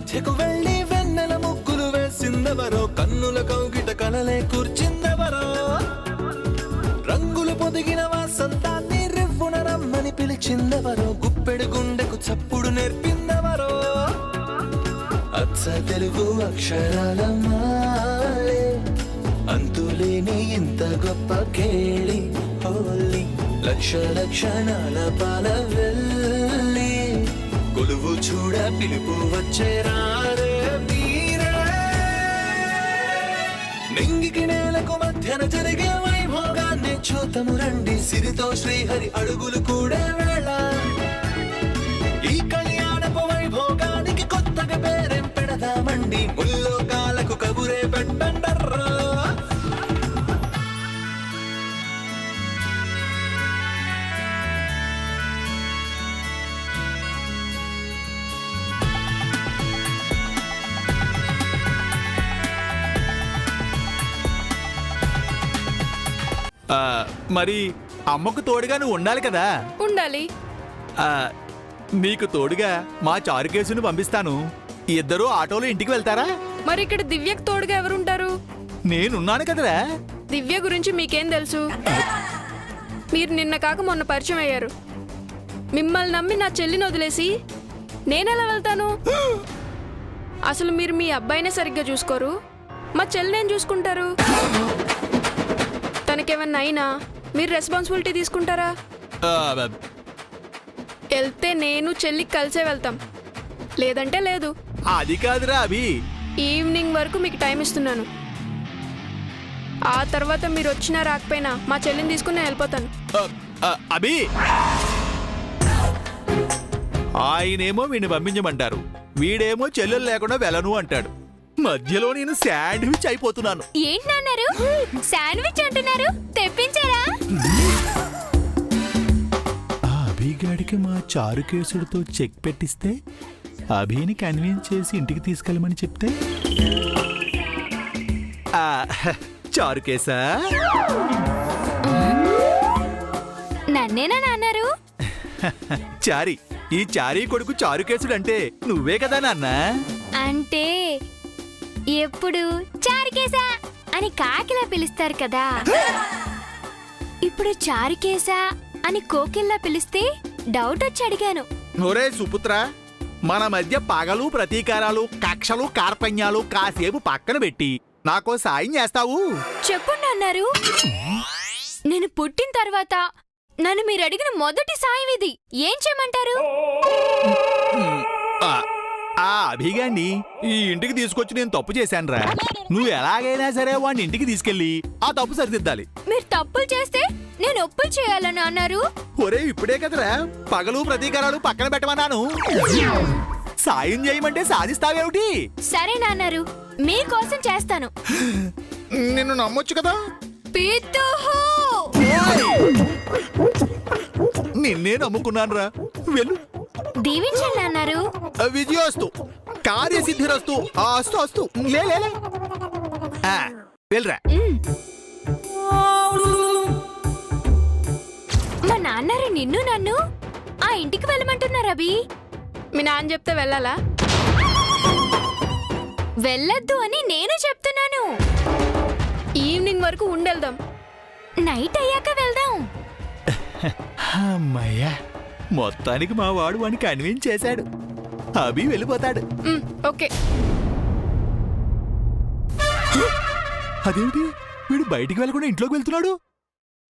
మధ్యకు వెళ్ళి వెన్నెల ముగ్గులు వేసిందెవరో, కన్నుల కౌగిట కలలే కూర్చిందెవరో, రంగులు పొదిగిన వాసంతాన్ని రివ్వున రమ్మని పిలిచిందెవరో, గుప్పెడు గుండెకు చప్పుడు నేర్పిందెవరో, అచ్చ తెలుగు అక్షరాల మాలే అంతులేని ఇంత గొప్ప కేళి హోలీ, లక్ష లక్షణాల పాల వెళ్ళి కొలువు చూడ పిలుపు వచ్చేరారే మీరే. నింగికి నేలకు మధ్యన జరిగే వైభోగాన్ని చూతము రండి, సిరితో శ్రీహరి అడుగులు కూడా వేళ. ఈ కళ్యాణపు వైభోగానికి కొత్తగా పేరేం పెడదామండి, ముల్లోకాలకు కబురే పెట్టండర్రా. మరి అమ్మకు తోడుగా నువ్వు ఉండాలి కదా. ఉండాలి. నీకు తోడుగా మా చారుకేసుని పంపిస్తాను. ఇద్దరు ఆటోలో ఇంటికి వెళ్తారా? మరి ఇక్కడ దివ్యకు తోడుగా ఎవరుంటారు? నేనున్నాను కదరా. దివ్య గురించి మీకేం తెలుసు? మీరు నిన్న కాక మొన్న పరిచయం అయ్యారు. మిమ్మల్ని నమ్మి నా చెల్లిని వదిలేసి నేనెలా వెళ్తాను? అసలు మీరు మీ అబ్బాయినే సరిగ్గా చూసుకోరు, మా చెల్లినేం చూసుకుంటారు? తనకేమన్నా అయినా మీరు రెస్పాన్సిబిలిటీ తీసుకుంటారా? వెళ్తే నేను చెల్లికి కలిసే వెళ్తాం, లేదంటే లేదు. అది కాదురా అభి. ఈవినింగ్ వరకు మీకు టైం ఇస్తున్నాను. ఆ తర్వాత మీరు వచ్చినా రాకపోయినా మా చెల్లిని తీసుకుని నేను వెళ్ళిపోతాను. అభి, ఆయనేమో వీడిని పంపించమంటారు, వీడేమో చెల్లెలు లేకుండా వెళ్ళను అంటాడు. మధ్యలో నేను శాండ్విచ్ అయిపోతున్నాను. ఏంటన్నారు? శాండ్విచ్ అంటున్నారు, తెప్పించారా? అభిగాడికి మా చారుకేసుడితో చెక్ పెట్టిస్తే అభిని కన్విన్స్ చేసి ఇంటికి తీసుకెళ్ళమని చెప్తే, చారుకేసా నన్నేనా నాన్నారు? చారి, ఈ చారీ కొడుకు చారుకేసుడంటే నువ్వే కదా నాన్న. అంటే ఎప్పుడు చారుకేసా అని కాకిలా పిలుస్తారు కదా, ఇప్పుడు చారుకేసా అని కోకిల్లా పిలిస్తే డౌట్ వచ్చి అడిగాను. ఒరే సుపుత్ర, మన మధ్య పగలు ప్రతీకారాలు కక్షలు కార్పణ్యాలు కాసేపు పక్కన పెట్టి నాకో సాయం చేస్తావు? చెప్పండి అన్నారు. నేను పుట్టిన తర్వాత నన్ను మీరు అడిగిన మొదటి సాయం ఇది. ఏం చేయమంటారు? ఆ అభిగాన్ని ఈ ఇంటికి తీసుకొచ్చి నేను తప్పు చేశానురా. నువ్వు ఎలాగైనా సరే వాడిని ఇంటికి తీసుకెళ్లి ఆ తప్పు సరిదిద్దాలి. మీరు తప్పులు చేస్తే నేను ఒప్పులు చేయాలని అన్నారు. ఒరే ఇప్పుడే కదరా పగలు ప్రతీకారాలు పక్కన పెట్టమన్నాను. సాయం చేయమంటే సాధిస్తావేమిటి? సరే నాన్నారు, మీకోసం చేస్తాను. నిన్ను నమ్మొచ్చు కదా. పితుహు, నిన్నే నమ్ముకున్నానురా. వెళ్ళు. దీవించండి అన్నారు. విజయోస్తు, కార్యసిద్ధిరస్తు, అస్తు అస్తు. లే వెళ్ళరా. మా నాన్నారు నిన్ను నన్ను ఆ ఇంటికి వెళ్ళమంటున్నారు. అభి, మీ నాన్న చెప్తే వెళ్ళాలా? వెళ్ళొద్దు అని నేను చెప్తున్నాను. ఈవినింగ్ వరకు ఉండెళ్దాం, నైట్ అయ్యాక వెళ్దాం. అమ్మయ్యా, మొత్తానికి మా వాడు వాడిని కన్విన్స్ చేశాడు. అభి వెళ్ళిపోతాడు. ఓకే. అదేమిటి, వీడు బయటికి వెళ్ళకుండా ఇంట్లోకి వెళ్తున్నాడు?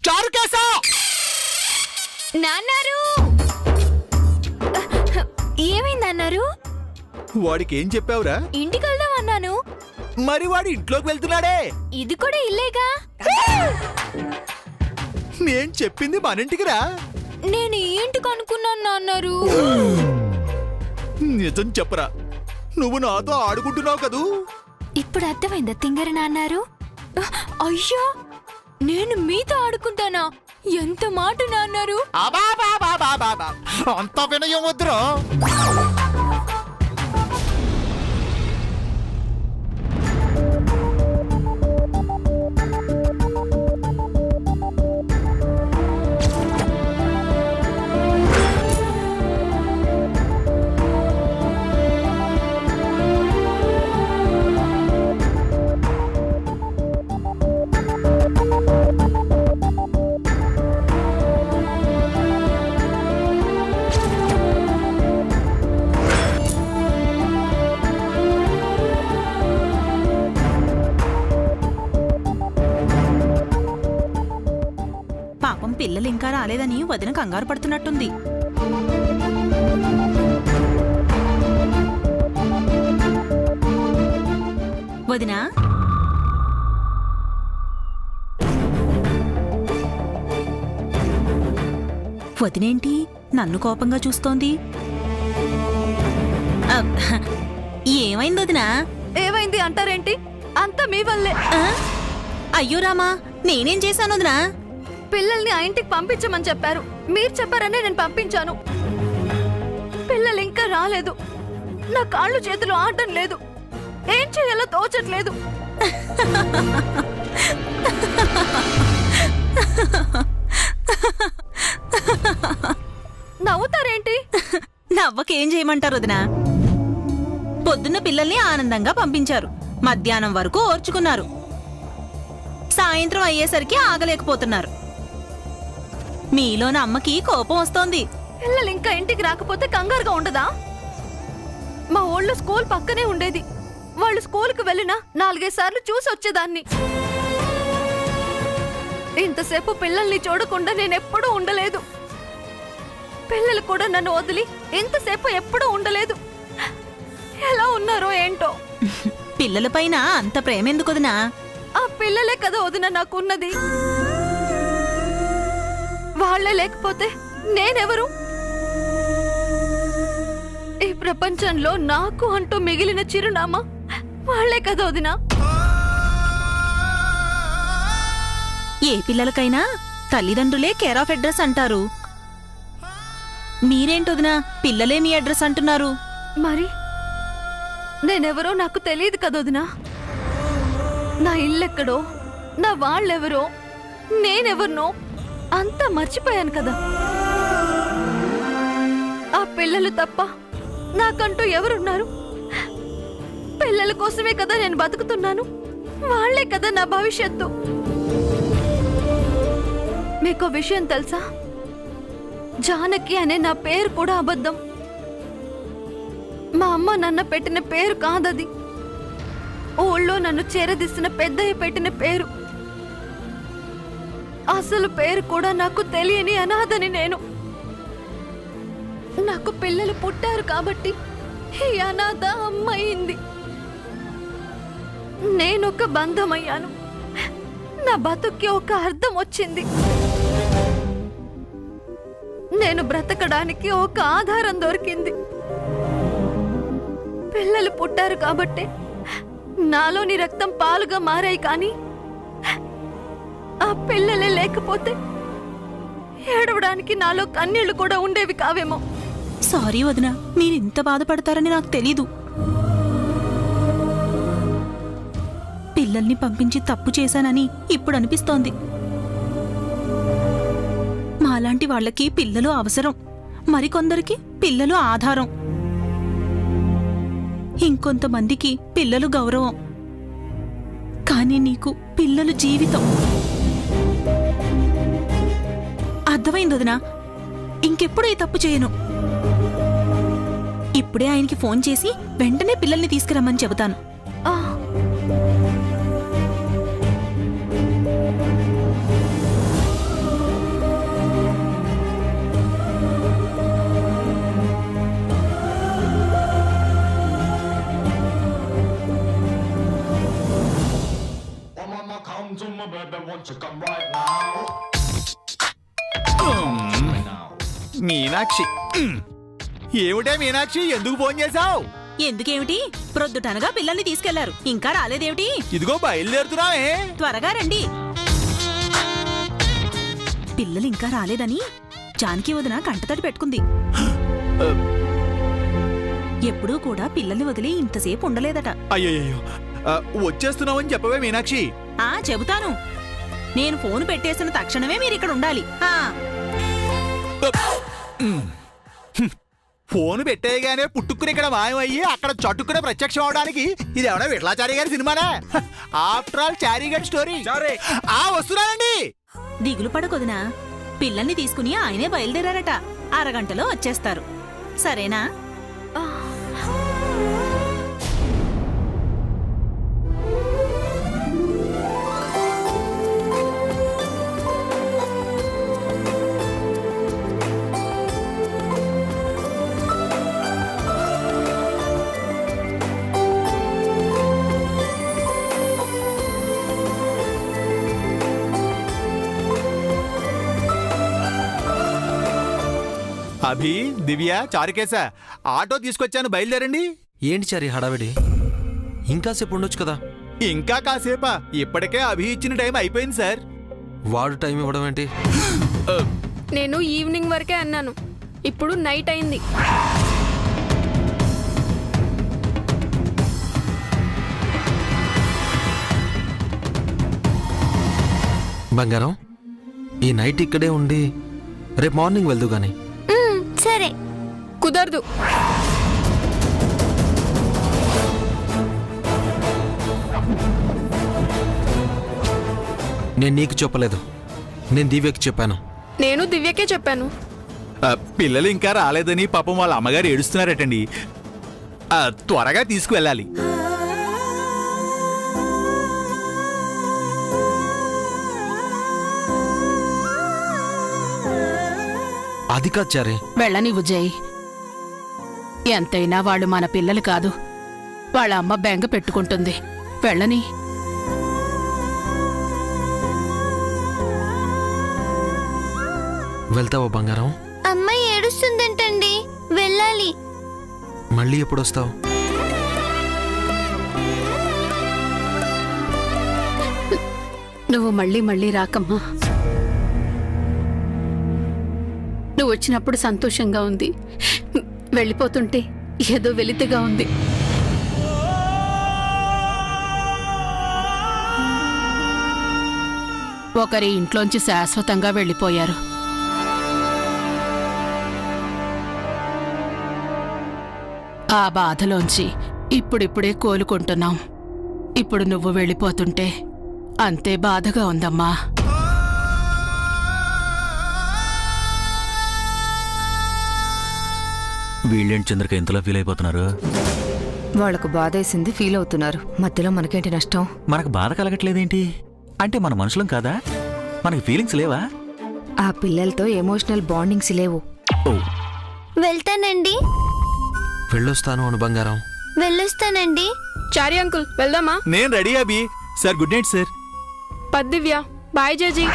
చారుకేసా నాన్నారు, ఏమైందన్నారు? వాడికి ఏం చెప్పావురా? ఇంటికి వెళ్దాం అన్నాను. మరి వాడు ఇంట్లోకి వెళ్తున్నాడే. ఇది కూడా ఇల్లేగా. నేను చెప్పింది మన ఇంటికి రా. నేను ఈ ఇంటికి అనుకున్నాను నాన్నారు. నిజం చెప్పరా, నువ్వు నాతో ఆడుకుంటున్నావు కదూ. ఇప్పుడు అర్థమైందా తింగర నాన్నారు? అయ్యో, నేను మీతో ఆడుకుంటానా? ఎంత మాట నాన్నారు. అంత వినయం వద్దురా. పిల్లలు ఇంకా రాలేదని వదిన కంగారు పడుతున్నట్టుంది. వదినా, వదినేంటి నన్ను కోపంగా చూస్తోంది? ఏమైంది వదినా? ఏమైంది అంటారేంటి? అంతా మీ వల్లే. అయ్యో రామా, నేనేం చేశాను వదినా? పిల్లల్ని ఆ ఇంటికి పంపించమని చెప్పారు. మీరు చెప్పారనే నేను పంపించాను. పిల్లలు ఇంకా రాలేదు. నా కాళ్ళు చేతులు ఆడటం లేదు. ఏం చేయాలో తోచట్లేదు. నవ్వుతారేంటి? నవ్వకేం చేయమంటారు వదినా? పొద్దున్న పిల్లల్ని ఆనందంగా పంపించారు, మధ్యాహ్నం వరకు ఓర్చుకున్నారు, సాయంత్రం అయ్యేసరికి ఆగలేకపోతున్నారు. మీలోని అమ్మకి కోపం వస్తోంది. పిల్లలు ఇంకా ఇంటికి రాకపోతే కంగారుగా ఉండదా? మా ఊళ్ళో స్కూల్ పక్కనే ఉండేది. వాళ్ళు స్కూల్కి వెళ్ళినా 4-5 సార్లు చూసి వచ్చేదాన్ని. ఇంతసేపు పిల్లల్ని చూడకుండా నేనెప్పుడూ ఉండలేదు. పిల్లలు కూడా నన్ను వదిలి ఇంతసేపు ఎప్పుడూ ఉండలేదు. ఎలా ఉన్నారో ఏంటో. పిల్లలపైన అంత ప్రేమెందుకు వదినా? ఆ పిల్లలే కదా వదిన నాకున్నది. వాళ్లే లేకపోతే నేనెవరు? ఈ ప్రపంచంలో నాకు అంటూ మిగిలిన చిరునామా వాళ్లే కదా వదినా. ఏ పిల్లలకైనా తల్లిదండ్రులే కేర్ ఆఫ్ అడ్రస్ అంటారు. మీరేంటొదినా పిల్లలే మీ అడ్రస్ అంటున్నారు? మరి నేనెవరో నాకు తెలియదు కదొదినా. నా ఇల్లెక్కడో, నా వాళ్ళెవరో, నేనెవరినో అంతా మర్చిపోయాను కదా. ఆ పిల్లలు తప్ప నాకంటూ ఎవరున్నారు? పిల్లల కోసమే కదా నేను బతుకుతున్నాను. వాళ్లే కదా నా భవిష్యత్తు. మీకు విషయం తెలుసా? జానకి అనే నా పేరు కూడా అబద్ధం. మా అమ్మ నన్ను పెట్టిన పేరు కాదది. ఊళ్ళో నన్ను చేరదీసిన పెద్దయ్య పెట్టిన పేరు. అసలు పేరు కూడా నాకు తెలియని అనాథని నేను. నాకు పిల్లలు పుట్టారు కాబట్టి ఈ అనాథ అమ్మాయింది. నేనొక బంధమయ్యాను. నా బతుక్కి ఒక అర్థం వచ్చింది. నేను బ్రతకడానికి ఒక ఆధారం దొరికింది. పిల్లలు పుట్టారు కాబట్టి నాలోని రక్తం పాలుగా మారాయి. కానీ ఆ పిల్లలే లేకపోతే ఏడవడానికి నాలో కన్నీళ్లు కూడా ఉండేవి కావేమో. సారీ వదినా, మీరింత బాధపడతారని నాకు తెలీదు. పిల్లల్ని పంపించి తప్పు చేశానని ఇప్పుడు అనిపిస్తోంది. మాలాంటి వాళ్ళకి పిల్లలు అవసరం, మరికొందరికి పిల్లలు ఆధారం, ఇంకొంతమందికి పిల్లలు గౌరవం. కానీ నీకు పిల్లలు జీవితం. అర్థమైంది వదినా, ఇంకెప్పుడు ఈ తప్పు చేయను. ఇప్పుడే ఆయనకి ఫోన్ చేసి వెంటనే పిల్లల్ని తీసుకురమ్మని చెబుతాను. మీనాక్షి, ఏమిటే మీనాక్షి, ఎందుకు ఫోన్ చేశావు? ఎందుకేమిటి, ప్రొద్దుటనగా పిల్లల్ని తీసుకెళ్లారు, ఇంకా రాలేదేమిటి? ఇదిగో బయలుదేరుతున్నావే, త్వరగా రండి. పిల్లలు ఇంకా రాలేదని జానకి వదిన కంటతడి పెట్టుకుంది. ఎప్పుడూ కూడా పిల్లల్ని వదిలి ఇంతసేపు ఉండలేదట. అయ్యయ్యో, వచ్చేస్తున్నావని చెప్పవే మీనాక్షి. చెబుతాను. నేను ఫోన్ పెట్టేసిన తక్షణమే మీరిక్కడ ఉండాలి. ఫోన్ పెట్టేయగానే పుట్టుకుని ఇక్కడ మాయమయ్యి అక్కడ చట్టుకునే ప్రత్యక్షం అవడానికి ఇదేమన్నా విఠలాచారి గారి సినిమానే? ఆఫ్టర్ ఆల్ చారీ గారి స్టోరీ. వస్తున్నానండి. దిగులు పడకొదినా, పిల్లల్ని తీసుకుని ఆయనే బయలుదేరారట. అరగంటలో వచ్చేస్తారు, సరేనా? అభి, దివ్య, చారుకేశ ఆటో తీసుకొచ్చాను, బయలుదేరండి. ఏంటి చారి హడావిడి? ఇంకాసేపు ఉండొచ్చు కదా. ఇంకా కాసేపా? ఇప్పటికే అభి ఇచ్చిన టైం అయిపోయింది సార్. వాడు టైం ఇవ్వడం ఏంటి? నేను ఈవినింగ్ వరకే అన్నాను, ఇప్పుడు నైట్ అయింది. బంగారం, ఈ నైట్ ఇక్కడే ఉండి రేపు మార్నింగ్ వెళ్దు గాని. సరే. కుదరదు. నేను నీకు చెప్పలేదు, నేను దివ్యకి చెప్పాను. నేను దివ్యకే చెప్పాను. పిల్లలు ఇంకా రాలేదని పాపం వాళ్ళ అమ్మగారు ఏడుస్తున్నారటండి. త్వరగా తీసుకువెళ్ళాలి. అది కాదు చారి. వెళ్ళనివ్వు జై. ఎంతైనా వాళ్ళు మన పిల్లలు కాదు. వాళ్ళ అమ్మ బెంగ పెట్టుకుంటుంది. వెళ్ళని. వెళ్తావా బంగారం? అమ్మాయి ఏడుస్తుందంటండి, వెళ్ళాలి. మళ్ళీ ఎప్పుడు వస్తావు? నువ్వు మళ్ళీ మళ్ళీ రాకమ్మా. నువ్వు వచ్చినప్పుడు సంతోషంగా ఉంది, వెళ్ళిపోతుంటే ఏదో వెలితిగా ఉంది. ఒకరి ఇంట్లోంచి శాశ్వతంగా వెళ్ళిపోయారు. ఆ బాధలోంచి ఇప్పుడిప్పుడే కోలుకుంటున్నాం. ఇప్పుడు నువ్వు వెళ్ళిపోతుంటే అంతే బాధగా ఉందమ్మా. వీళ్ళేంటి చంద్రక ఎంతలా ఫీల్ అయిపోతున్నారు? వాళ్ళకు బాధేసింది ఫీల్ అవుతున్నారు. మధ్యలో మనకేంటి నష్టం? మనకు బాధ కలగట్లేదేంటి? అంటే మన మనుషులం కాదా? మనకి ఫీలింగ్స్ లేవా? ఆ పిల్లలతో ఎమోషనల్ బాండింగ్స్ లేవు. ఓ, వెళ్తానండి. వెళ్ళొస్తాను అను బంగారం. వెళ్ళొస్తానండి. చారి అంకుల్, వెళ్దామా? నేను ready Abhi. Sir good night sir. పద్ దివ్య, బాయ్ జేజీ.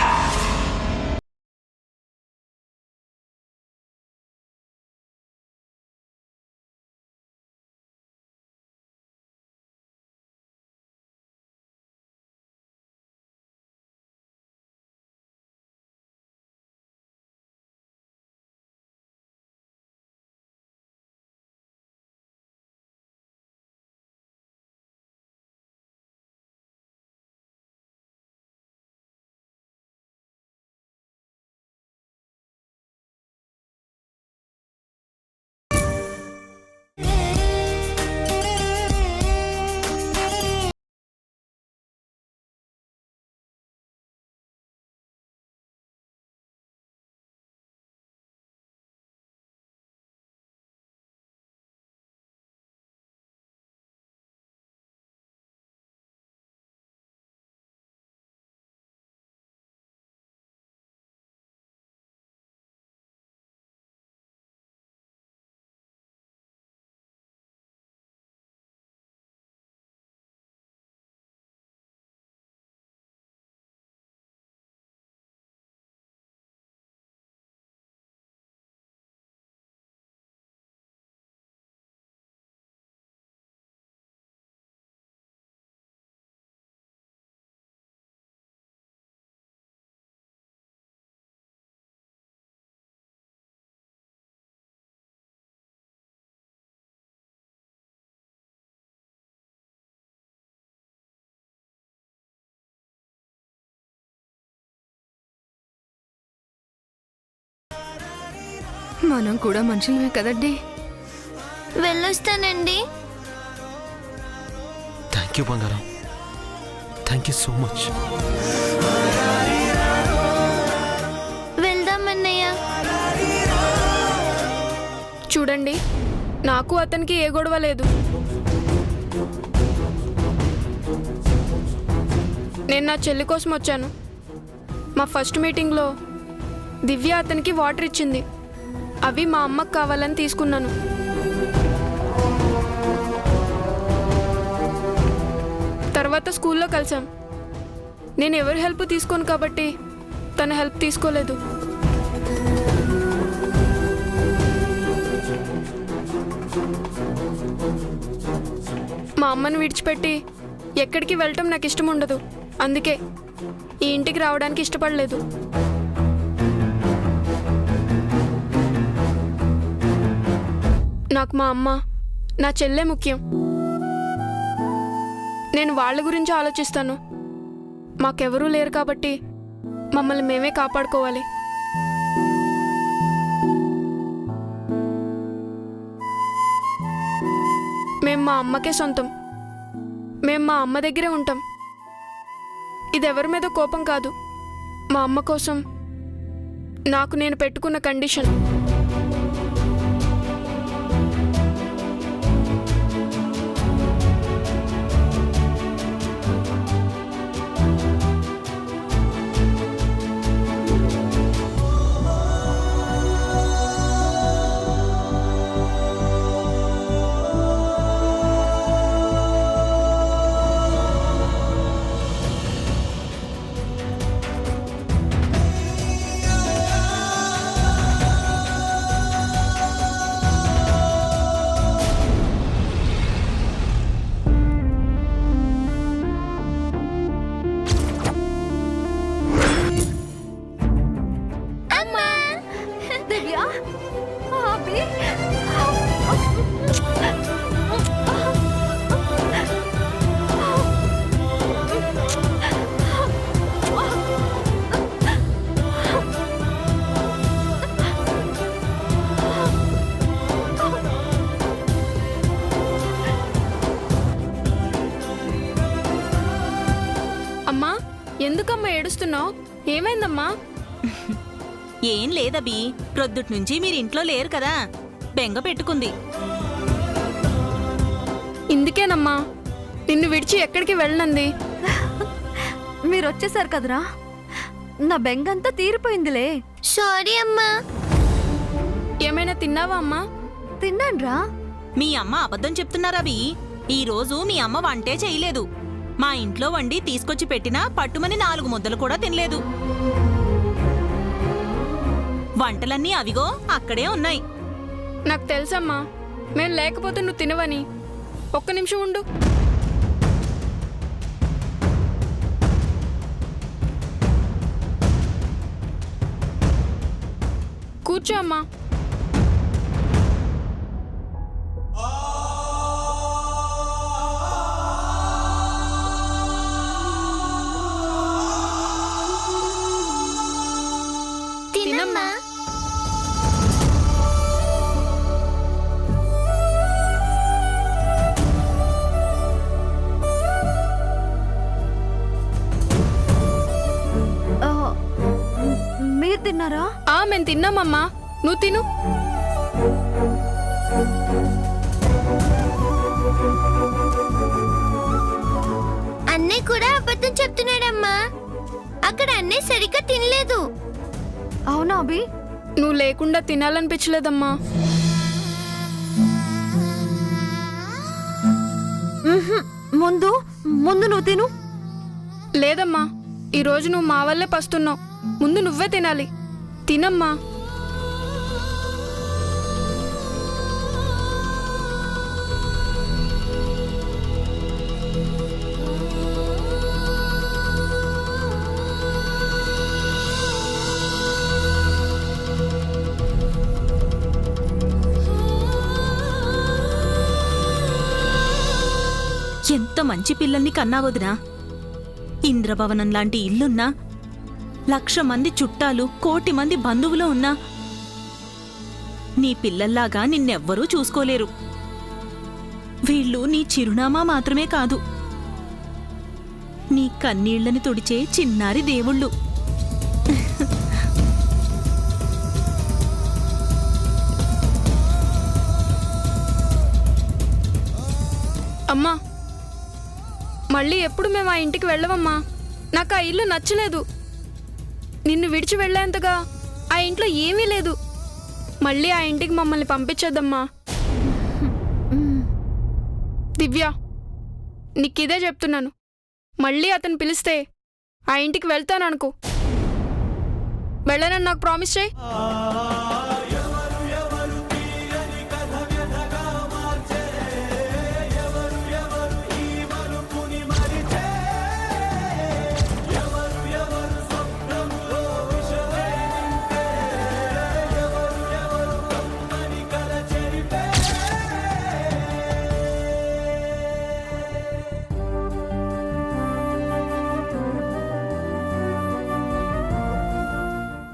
మనం కూడా మనుషులమే కదండి. వెళ్ళొస్తానండి. థ్యాంక్ యూ బంగారం, థ్యాంక్ యూ సో మచ్. వెళ్దామన్నయ్య. చూడండి, నాకు అతనికి ఏ గొడవ లేదు. నేను నా చెల్లి కోసం వచ్చాను. మా ఫస్ట్ మీటింగ్లో దివ్య అతనికి వాటర్ ఇచ్చింది. అవి మా అమ్మకు కావాలని తీసుకున్నాను. తర్వాత స్కూల్లో కలిసాం. నేను ఎవరి హెల్ప్ తీసుకోను కాబట్టి తన హెల్ప్ తీసుకోలేదు. మా అమ్మని విడిచిపెట్టి ఎక్కడికి వెళ్ళటం నాకు ఇష్టం ఉండదు. అందుకే ఈ ఇంటికి రావడానికి ఇష్టపడలేదు. నాకు మా అమ్మ, నా చెల్లె ముఖ్యం. నేను వాళ్ళ గురించి ఆలోచిస్తాను. మాకెవరూ లేరు కాబట్టి మమ్మల్ని మేమే కాపాడుకోవాలి. మేము మా అమ్మకే సొంతం. మేము మా అమ్మ దగ్గరే ఉంటాం. ఇది ఎవరి మీద కోపం కాదు. మా అమ్మ కోసం నాకు నేను పెట్టుకున్న కండిషన్. అమ్మా, ఎందుకమ్మా ఏడుస్తున్నావు? ఏమైందమ్మా? ఏం లేదబి, ప్రొద్దుటి నుంచి మీరు ఇంట్లో లేరు కదా, బెంగ పెట్టుకుంది. ఇందుకేనమ్మా నిన్ను విడిచి ఎక్కడికి వెళ్ళనంది. మీరు వచ్చేసారు కదరా, నా బెంగంతా తీరిపోయిందిలే. సారీ అమ్మా. ఏమైనా తిన్నావా అమ్మా? తిన్నాన్రా. మీ అమ్మ అబద్ధం చెప్తున్నారబి. ఈ రోజు మీ అమ్మ వంటే చేయలేదు. మా ఇంట్లో వండి తీసుకొచ్చి పెట్టినా పట్టుమని 4 ముద్దలు కూడా తినలేదు. వంటలన్నీ అవిగో అక్కడే ఉన్నాయి. నాకు తెలుసమ్మా, మేము లేకపోతే నువ్వు తినవని. ఒక్క నిమిషం ఉండు. కూర్చో అమ్మా. తినమ్మా. మీరు తిన్నారా? మేము తిన్నామమ్మా, నువ్వు తిను. అన్నయ్య కూడా అబద్ధం చెప్తున్నాడమ్మా. అక్కడ అన్నయ్య సరిగ్గా తినలేదు. అవునా అభి? నువ్వు లేకుండా తినాలనిపించలేదమ్మా. ముందు నువ్వు తిను. లేదమ్మా, ఈరోజు నువ్వు మా వల్లే పస్తున్నావు. ముందు నువ్వే తినాలి. తినమ్మా. ఎంత మంచి పిల్లల్ని కన్నావదినా. ఇంద్రభవనం లాంటి ఇల్లున్నా, 1,00,000 మంది చుట్టాలు, 1,00,00,000 మంది బంధువులు ఉన్నా నీ పిల్లల్లాగా నిన్నెవ్వరూ చూసుకోలేరు. వీళ్ళు నీ చిరునామా మాత్రమే కాదు, నీ కన్నీళ్లని తుడిచే చిన్నారి దేవుళ్ళు. అమ్మా, మళ్ళీ ఎప్పుడు మేము ఆ ఇంటికి వెళ్ళవమ్మా. నాకు ఆ ఇల్లు నచ్చలేదు. నిన్ను విడిచి వెళ్ళేంతగా ఆ ఇంట్లో ఏమీ లేదు. మళ్ళీ ఆ ఇంటికి మమ్మల్ని పంపించేద్దమ్మా. దివ్య, నీకిదే చెప్తున్నాను. మళ్ళీ అతను పిలిస్తే ఆ ఇంటికి వెళ్తాననుకో. వెళ్ళనని నాకు ప్రామిస్ చేయి.